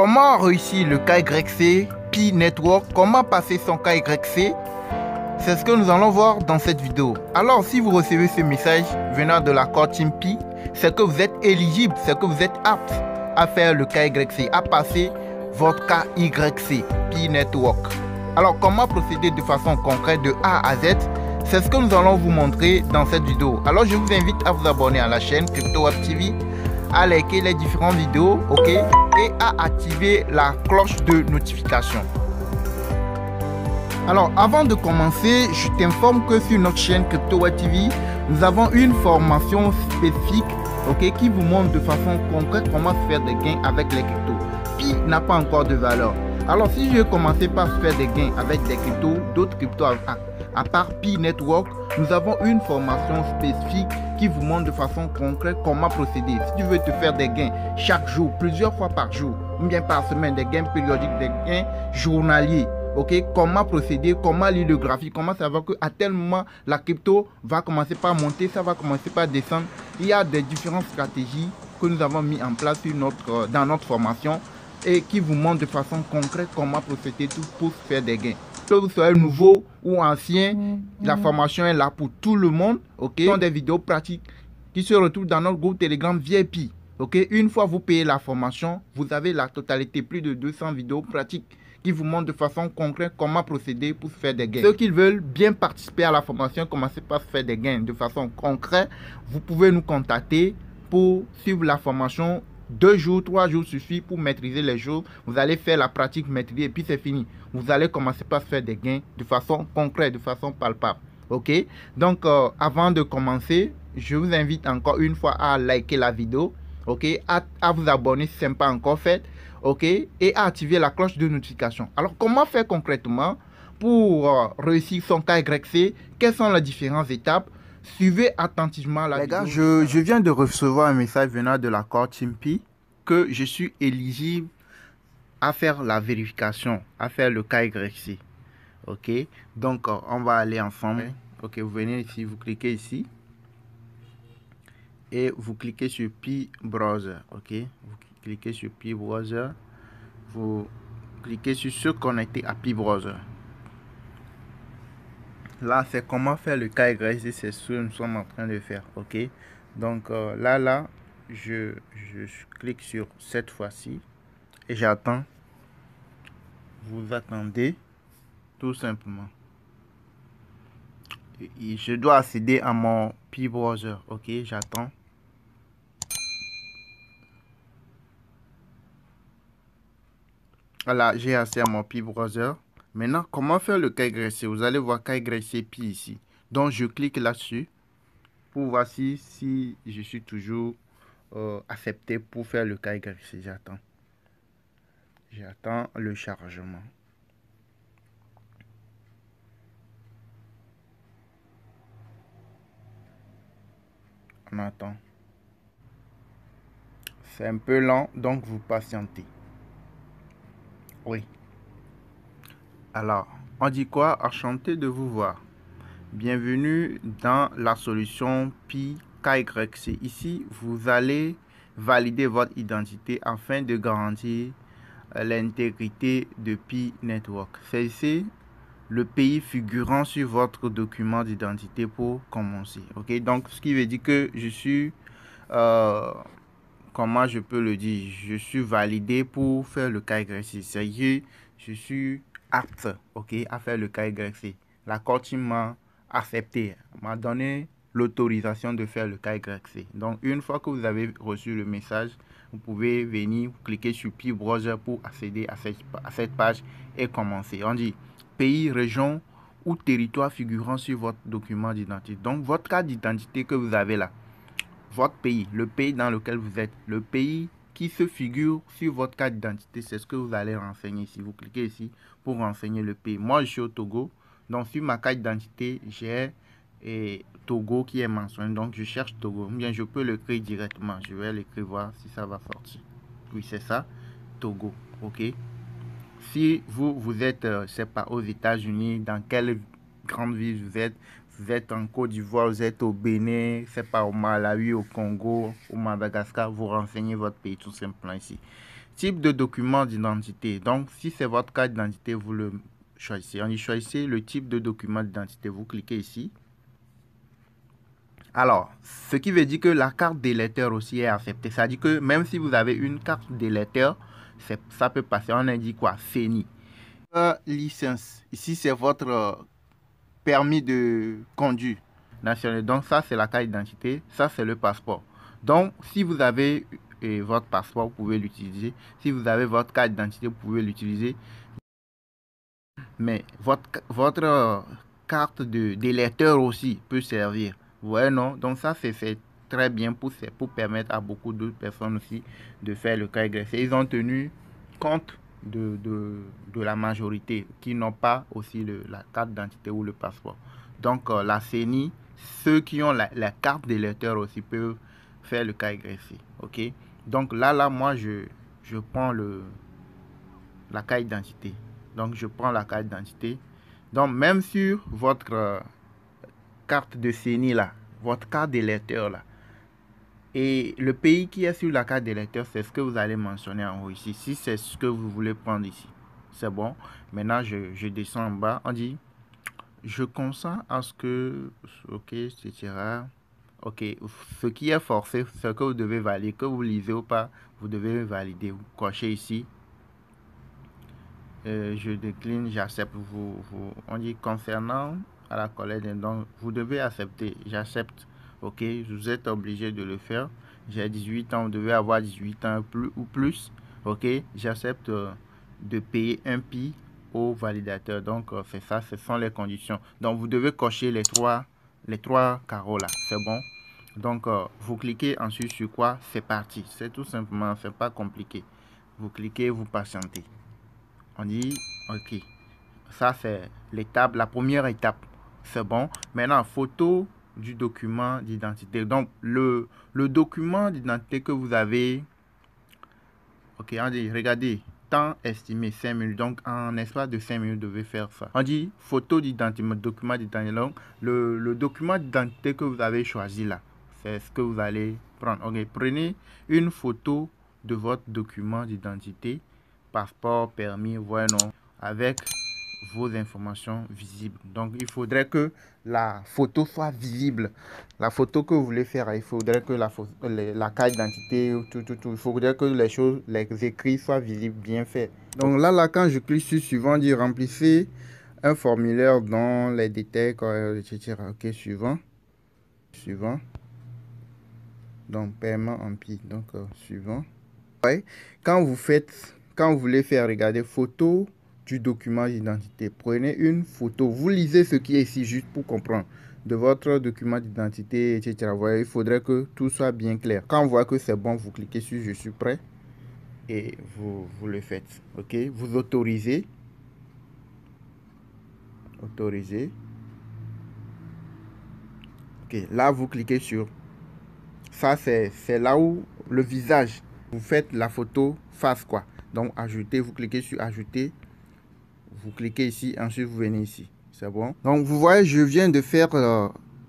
comment réussir le KYC, Pi Network, comment passer son KYC, c'est ce que nous allons voir dans cette vidéo. Alors, si vous recevez ce message venant de la Core Team Pi, c'est que vous êtes éligible, c'est que vous êtes apte à faire le KYC, à passer votre KYC, Pi Network. Alors, comment procéder de façon concrète de A à Z? C'est ce que nous allons vous montrer dans cette vidéo. Alors, je vous invite à vous abonner à la chaîne CryptoWeb TV, à liker les différentes vidéos, ok, et à activer la cloche de notification. Alors, avant de commencer, je t'informe que sur notre chaîne CryptoWeb TV, nous avons une formation spécifique, ok, qui vous montre de façon concrète comment se faire des gains avec les cryptos. Pi n'a pas encore de valeur. Alors, si je vais commencer par faire des gains avec des cryptos, d'autres cryptos à part Pi Network, nous avons une formation spécifique qui vous montre de façon concrète comment procéder. Si tu veux te faire des gains chaque jour, plusieurs fois par jour, ou bien par semaine, des gains périodiques, des gains journaliers, ok, comment procéder, comment lire le graphique, comment savoir qu'à tel moment, la crypto va commencer par monter, ça va commencer par descendre. Il y a des différentes stratégies que nous avons mis en place dans notre formation et qui vous montrent de façon concrète comment procéder pour faire des gains. Que vous soyez nouveau ou ancien, la formation est là pour tout le monde. Ok, ce sont des vidéos pratiques qui se retrouvent dans notre groupe Telegram VIP. Ok, une fois vous payez la formation, vous avez la totalité, plus de 200 vidéos pratiques qui vous montrent de façon concrète comment procéder pour faire des gains. Ceux qui veulent bien participer à la formation, commencer par faire des gains de façon concrète, vous pouvez nous contacter pour suivre la formation. 2 jours, 3 jours suffit pour maîtriser les choses. Vous allez faire la pratique maîtrisée et puis c'est fini. Vous allez commencer par faire des gains de façon concrète, de façon palpable. Ok, donc avant de commencer, je vous invite encore une fois à liker la vidéo, ok, à vous abonner si ce n'est pas encore fait, ok, et à activer la cloche de notification. Alors, comment faire concrètement pour réussir son KYC? Quelles sont les différentes étapes? Suivez attentivement la vidéo. Les gars, je viens de recevoir un message venant de la Core Team Pi que je suis éligible à faire la vérification, à faire le KYC. Ok, donc on va aller ensemble. Ok, vous venez ici, vous cliquez ici et vous cliquez sur Pi Browser. Ok, vous cliquez sur Pi Browser, vous cliquez sur se connecter à Pi Browser. Là, c'est comment faire le KYC, c'est ce que nous sommes en train de faire. Ok, donc là, je clique sur cette fois-ci et j'attends. Vous attendez tout simplement. Et je dois accéder à mon Pi Browser. Ok, j'attends. Voilà, j'ai accès à mon Pi Browser. Maintenant, comment faire le KYC? Vous allez voir KYC Pi ici. Donc, je clique là-dessus pour voir si je suis toujours accepté pour faire le KYC. J'attends. J'attends le chargement. On attend. C'est un peu lent, donc vous patientez. Oui. Alors, on dit quoi? Enchanté de vous voir. Bienvenue dans la solution Pi KYC. Ici, vous allez valider votre identité afin de garantir l'intégrité de Pi Network. C'est ici le pays figurant sur votre document d'identité pour commencer. Ok, donc ce qui veut dire que je suis, comment je peux le dire, je suis validé pour faire le KYC. C'est-à-dire, je suis apte, ok, à faire le KYC. La Core Team m'a accepté, m'a donné l'autorisation de faire le KYC. Donc, une fois que vous avez reçu le message, vous pouvez venir cliquer sur Pi Browser pour accéder à cette page et commencer. On dit pays, région ou territoire figurant sur votre document d'identité. Donc, votre carte d'identité que vous avez là, votre pays, le pays dans lequel vous êtes, le pays qui se figure sur votre carte d'identité, c'est ce que vous allez renseigner ici. Vous cliquez ici pour renseigner le pays. Moi, je suis au Togo. Donc, sur ma carte d'identité, j'ai Togo qui est mentionné. Donc, je cherche Togo. Bien, je peux l'écrire directement. Je vais l'écrire, voir si ça va sortir. Oui, c'est ça. Togo. OK. Si vous êtes, c'est pas aux États-Unis, dans quelle grande ville vous êtes en Côte d'Ivoire, vous êtes au Bénin, c'est pas au Malawi, au Congo, au Madagascar, vous renseignez votre pays tout simplement ici. type de document d'identité. Donc, si c'est votre carte d'identité, vous le choisissez. On dit choisissez le type de document d'identité. Vous cliquez ici. Alors, ce qui veut dire que la carte d'électeur aussi est acceptée. Ça dit que même si vous avez une carte d'électeur, ça peut passer. On indique quoi? CENI. Licence. Ici, c'est votre permis de conduire national. Donc, ça, c'est la carte d'identité. Ça, c'est le passeport. Donc, si vous avez votre passeport, vous pouvez l'utiliser. Si vous avez votre carte d'identité, vous pouvez l'utiliser. Mais votre carte d'électeur aussi peut servir. Vous voyez, non? Donc, ça, c'est très bien pour permettre à beaucoup d'autres personnes aussi de faire le cas agressé. Ils ont tenu compte de la majorité qui n'ont pas aussi la carte d'identité ou le passeport. Donc, la CENI, ceux qui ont la carte d'électeur aussi peuvent faire le cas agressé. OK? Donc, là, moi, je prends la carte d'identité. Donc, je prends la carte d'identité. Donc, même sur votre carte de CENI, là, votre carte d'électeur, là, et le pays qui est sur la carte d'électeur, c'est ce que vous allez mentionner en haut ici. Si c'est ce que vous voulez prendre ici, c'est bon. Maintenant, je descends en bas. On dit, je consens à ce que, OK, etc. OK, ce qui est forcé, ce que vous devez valider, que vous lisez ou pas, vous devez valider. Vous cochez ici. Je décline, j'accepte. On dit concernant à la collecte, donc vous devez accepter. J'accepte. OK, vous êtes obligé de le faire. J'ai 18 ans, vous devez avoir 18 ans ou plus. OK, j'accepte de payer un PI au validateur. Donc, c'est ça, ce sont les conditions. Donc, vous devez cocher les trois carreaux là. C'est bon. Donc, vous cliquez ensuite sur quoi? C'est parti. C'est tout simplement, c'est pas compliqué. Vous cliquez, vous patientez. On dit, OK. Ça, c'est l'étape, la première étape. C'est bon. Maintenant, photo du document d'identité. Donc, le document d'identité que vous avez, OK, on dit, regardez, temps estimé 5 minutes. Donc, en espace de 5 minutes, vous devez faire ça. On dit, photo d'identité, document d'identité. Donc, le document d'identité que vous avez choisi là, c'est ce que vous allez prendre. OK, prenez une photo de votre document d'identité, passeport, permis, non, avec vos informations visibles. Donc, il faudrait que la photo soit visible. La photo que vous voulez faire, il faudrait que la carte d'identité, tout, il faudrait que les choses, les écrits soient visibles, bien faits. Donc là, quand je clique sur suivant, dit remplissez un formulaire dans les détails, etc. OK, suivant. Donc, paiement en PI. Donc, suivant. Ouais. Quand vous voulez faire, regarder photo du document d'identité, prenez une photo. Vous lisez ce qui est ici juste pour comprendre de votre document d'identité, etc. Vous voyez, il faudrait que tout soit bien clair. Quand on voit que c'est bon, vous cliquez sur je suis prêt et vous le faites. OK, vous autorisez. OK, là vous cliquez sur ça, c'est là où le visage. Vous faites la photo face quoi. Donc ajouter, vous cliquez sur ajouter. Vous cliquez ici, ensuite vous venez ici. C'est bon. Donc vous voyez, je viens de faire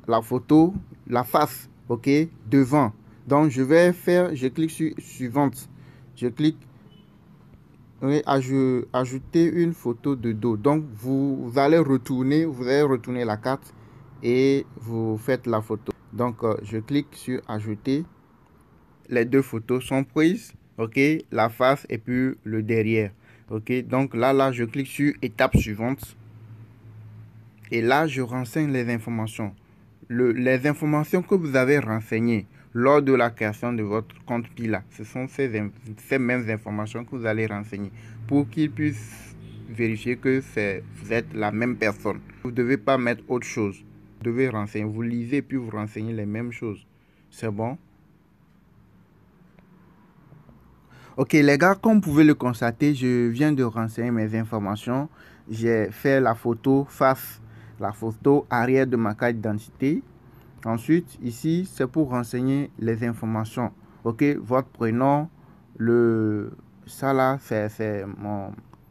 la photo, la face, OK, devant. Donc je vais faire, je clique sur suivante. Je clique, oui, ajouter une photo de dos. Donc vous allez retourner la carte et vous faites la photo. Donc je clique sur ajouter. Les deux photos sont prises, OK, la face et puis le derrière. OK, donc là, je clique sur étape suivante. Et là, je renseigne les informations. Les informations que vous avez renseignées lors de la création de votre compte PILA, ce sont ces mêmes informations que vous allez renseigner pour qu'ils puissent vérifier que vous êtes la même personne. Vous ne devez pas mettre autre chose. Vous devez renseigner. Vous lisez puis vous renseignez les mêmes choses. C'est bon? OK, les gars, comme vous pouvez le constater, je viens de renseigner mes informations. J'ai fait la photo face, la photo arrière de ma carte d'identité. Ensuite, ici, c'est pour renseigner les informations. OK, votre prénom, ça là, c'est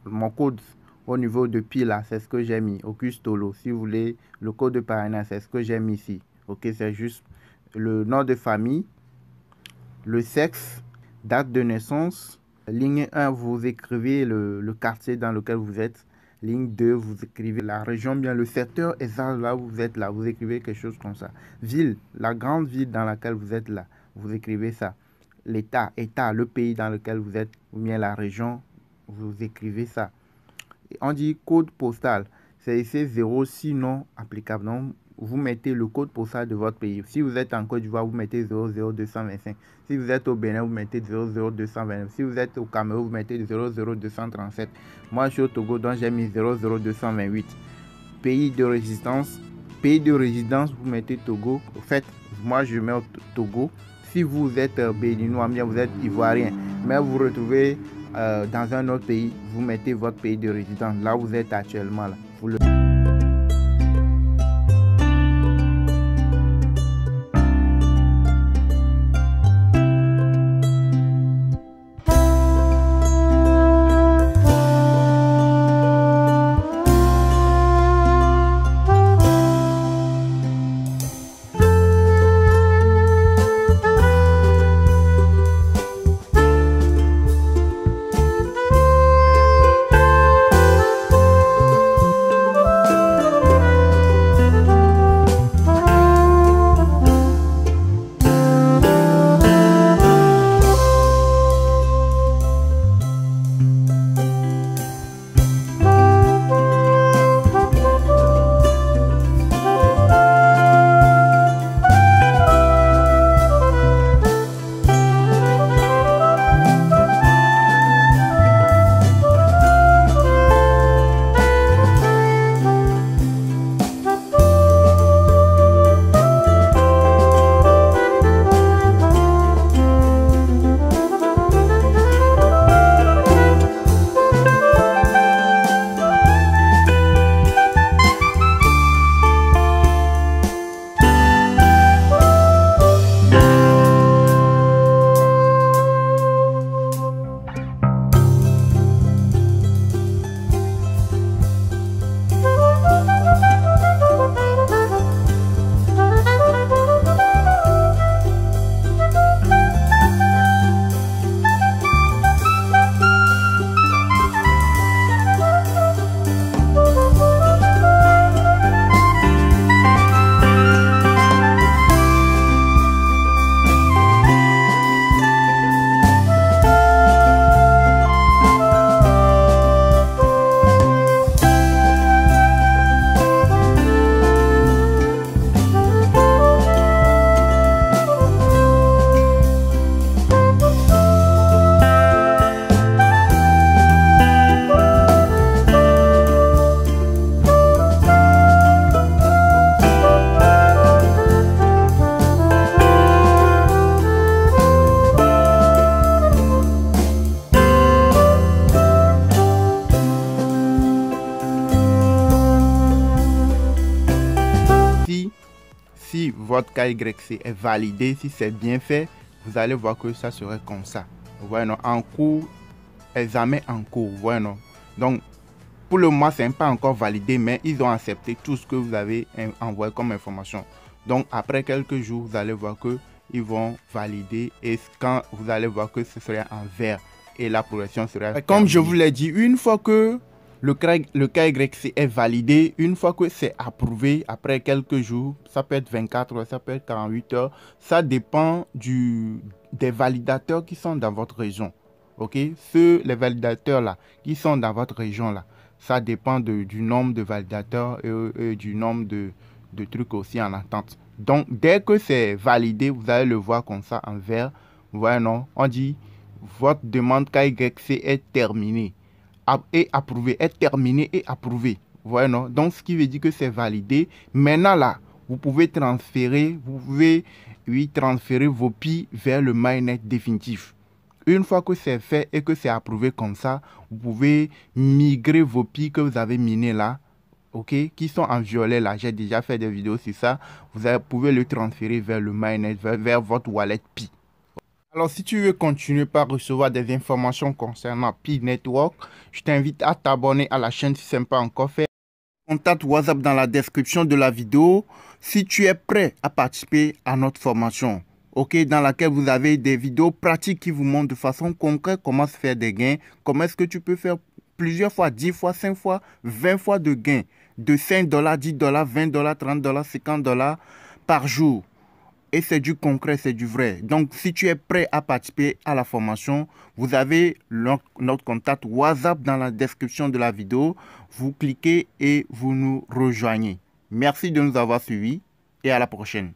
mon code au niveau de PI là, c'est ce que j'ai mis. Auguste Tolo, si vous voulez, le code de parrainage, c'est ce que j'ai mis ici. OK, c'est juste le nom de famille, le sexe, date de naissance, Ligne 1, vous écrivez le quartier dans lequel vous êtes. Ligne 2, vous écrivez la région, bien le secteur exact là où vous êtes là. Vous écrivez quelque chose comme ça. Ville, la grande ville dans laquelle vous êtes là. Vous écrivez ça. L'État, le pays dans lequel vous êtes, ou bien la région, vous écrivez ça. Et on dit code postal. C'est ces 06 non applicables. Donc, vous mettez le code postal de votre pays. Si vous êtes en Côte d'Ivoire, vous mettez 00225. Si vous êtes au Bénin, vous mettez 00229. Si vous êtes au Cameroun, vous mettez 00237. Moi, je suis au Togo, donc j'ai mis 00228. Pays de résidence, vous mettez Togo. En fait, moi, je mets au Togo. Si vous êtes béninois, bien vous êtes ivoirien, mais vous vous retrouvez dans un autre pays, vous mettez votre pays de résidence, là où vous êtes actuellement. Là. Vous le... Si votre KYC est validé, si c'est bien fait, vous allez voir que ça serait comme ça. Vous voyez, non? En cours, examen en cours. Vous voyez, non? Donc, pour le moment, ce n'est pas encore validé, mais ils ont accepté tout ce que vous avez envoyé comme information. Donc, après quelques jours, vous allez voir que ils vont valider et quand vous allez voir que ce serait en vert et la progression serait... Comme je vous l'ai dit, une fois que le KYC est validé, une fois que c'est approuvé, après quelques jours, ça peut être 24 heures, ça peut être 48 heures, ça dépend des validateurs qui sont dans votre région. Ok, les validateurs là, qui sont dans votre région là, ça dépend du nombre de validateurs et du nombre de trucs aussi en attente. Donc, dès que c'est validé, vous allez le voir comme ça en vert. Vous voyez, non? On dit, votre demande KYC est terminée. Et approuvé, est terminé et approuvé. Vous voyez, non? Donc, ce qui veut dire que c'est validé. Maintenant, là, vous pouvez transférer, transférer vos PI vers le MyNet définitif. Une fois que c'est fait et que c'est approuvé comme ça, vous pouvez migrer vos PI que vous avez minés là, ok, qui sont en violet là. J'ai déjà fait des vidéos sur ça. Vous pouvez le transférer vers le MyNet, vers votre wallet PI. Alors, si tu veux continuer par recevoir des informations concernant Pi Network, je t'invite à t'abonner à la chaîne si ce n'est pas encore fait. Contact WhatsApp dans la description de la vidéo si tu es prêt à participer à notre formation. ok, dans laquelle vous avez des vidéos pratiques qui vous montrent de façon concrète comment se faire des gains, comment est-ce que tu peux faire plusieurs fois, 10 fois, 5 fois, 20 fois de gains de 5 $, 10 $, 20 $, 30 $, 50 $ par jour. Et c'est du concret, c'est du vrai. Donc, si tu es prêt à participer à la formation, vous avez notre contact WhatsApp dans la description de la vidéo. Vous cliquez et vous nous rejoignez. Merci de nous avoir suivis et à la prochaine.